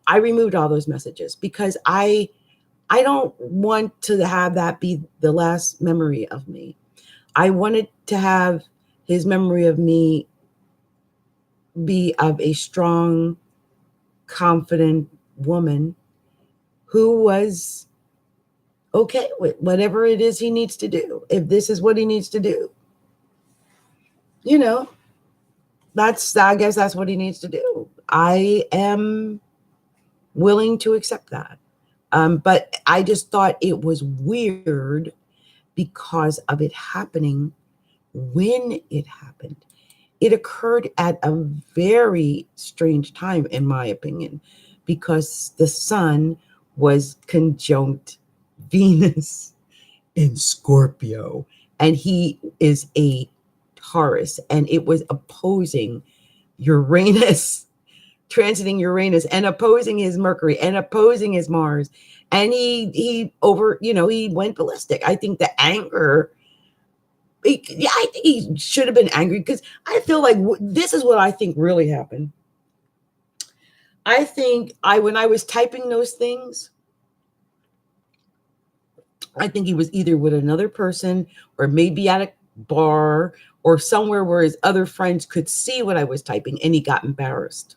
I removed all those messages because I don't want to have that be the last memory of me. I wanted to have his memory of me be of a strong, confident woman who was okay with whatever it is he needs to do. If this is what he needs to do, I guess that's what he needs to do. I am willing to accept that. But I just thought it was weird because of it happening when it happened. It occurred at a very strange time, in my opinion, because the sun was conjunct Venus in Scorpio, and he is a Taurus, and it was opposing Uranus, transiting Uranus, and opposing his Mercury, and opposing his Mars, and he went ballistic. I think the anger. I think he should have been angry because I feel like this is what I think really happened. I think when I was typing those things, I think he was either with another person or maybe at a bar or somewhere where his other friends could see what I was typing, and he got embarrassed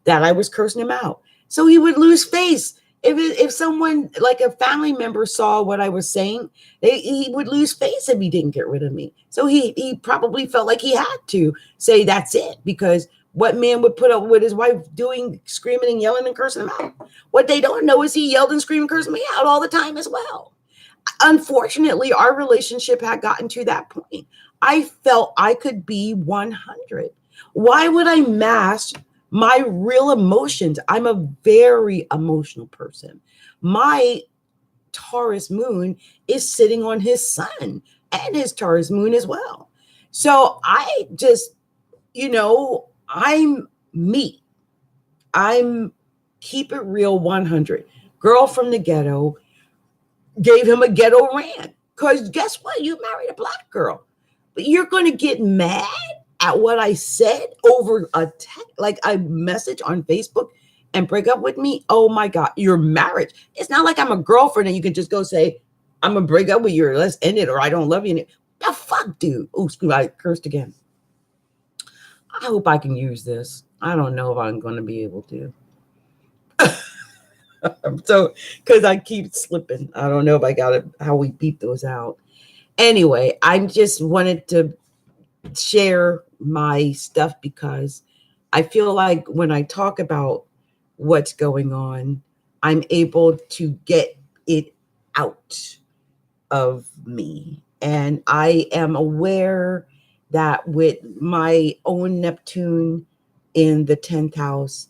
that I was cursing him out. So he would lose face. If someone like a family member saw what I was saying, he would lose face if he didn't get rid of me. So he probably felt like he had to say that's it, because what man would put up with his wife doing, screaming and yelling and cursing him out? What they don't know is he yelled and screamed and cursed me out all the time as well. Unfortunately, our relationship had gotten to that point. I felt I could be 100. Why would I mask my real emotions? I'm a very emotional person. My Taurus moon is sitting on his sun and his Taurus moon as well. So I just, I'm me. I'm keep it real 100. Girl from the ghetto, gave him a ghetto rant. Because guess what? You married a black girl. But you're going to get mad at what I said over a message on Facebook. and break up with me, oh my God, your marriage. It's not like I'm a girlfriend and you can just go say, I'm going to break up with you or let's end it or I don't love you. The fuck, dude? Oh, screw, I cursed again. I hope I can use this. I don't know if I'm going to be able to. So, because I keep slipping. I don't know if I got it, how we beat those out. Anyway, I just wanted to share my stuff because I feel like when I talk about what's going on, I'm able to get it out of me. And I am aware that with my own Neptune in the 10th house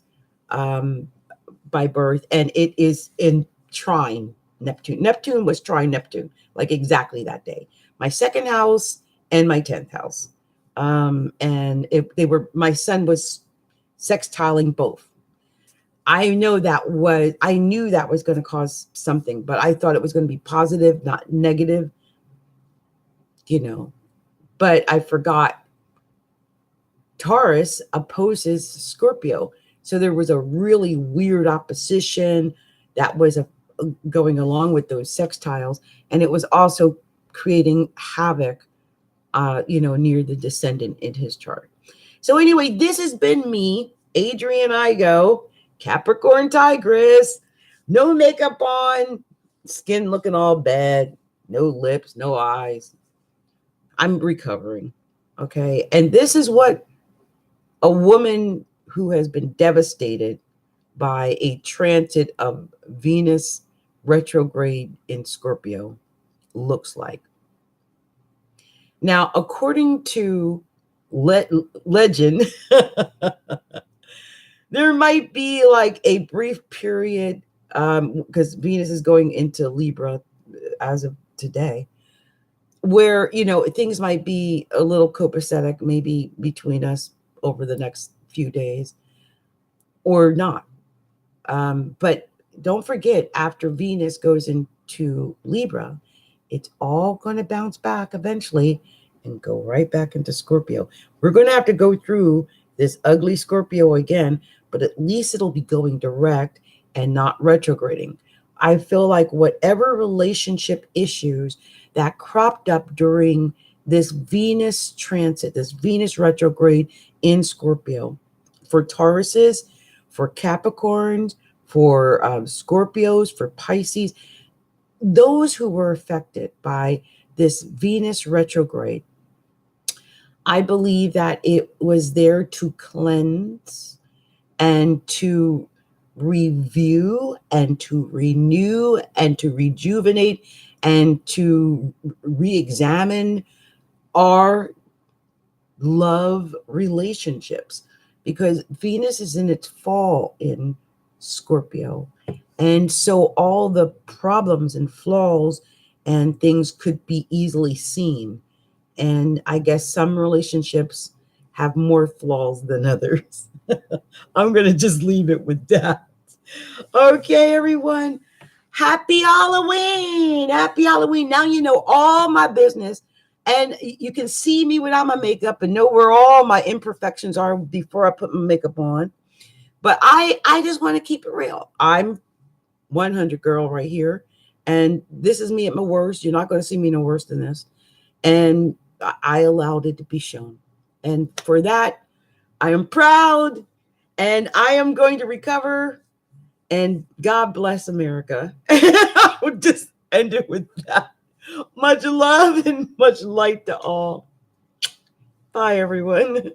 by birth, and it is in trine Neptune. Neptune was trine Neptune, like exactly that day. My second house and my 10th house. And my son was sextiling both. I knew that was going to cause something, but I thought it was going to be positive, not negative, but I forgot Taurus opposes Scorpio. So there was a really weird opposition that was going along with those sextiles. And it was also creating havoc, near the descendant in his chart. So anyway, this has been me, Adrienne Igo, Capricorntigress, no makeup on, skin looking all bad, no lips, no eyes. I'm recovering. Okay. And this is what a woman who has been devastated by a transit of Venus retrograde in Scorpio looks like. Now, according to legend, there might be like a brief period because Venus is going into Libra as of today, where, things might be a little copacetic, maybe between us over the next few days or not. But don't forget, after Venus goes into Libra, it's all going to bounce back eventually and go right back into Scorpio. We're going to have to go through this ugly Scorpio again, but at least it'll be going direct and not retrograding. I feel like whatever relationship issues that cropped up during this Venus transit, this Venus retrograde in Scorpio, for Tauruses, for Capricorns, for Scorpios, for Pisces, those who were affected by this Venus retrograde, I believe that it was there to cleanse and to review and to renew and to rejuvenate and to re-examine our love relationships, because Venus is in its fall in Scorpio. And so all the problems and flaws and things could be easily seen. And I guess some relationships have more flaws than others. I'm going to just leave it with that. Okay, everyone. Happy Halloween. Happy Halloween. Now you know all my business. And you can see me without my makeup and know where all my imperfections are before I put my makeup on. But I just want to keep it real. I'm 100 girl right here. And this is me at my worst. You're not going to see me no worse than this. And I allowed it to be shown. And for that, I am proud. And I am going to recover. And God bless America. I would just end it with that. Much love and much light to all. Bye, everyone.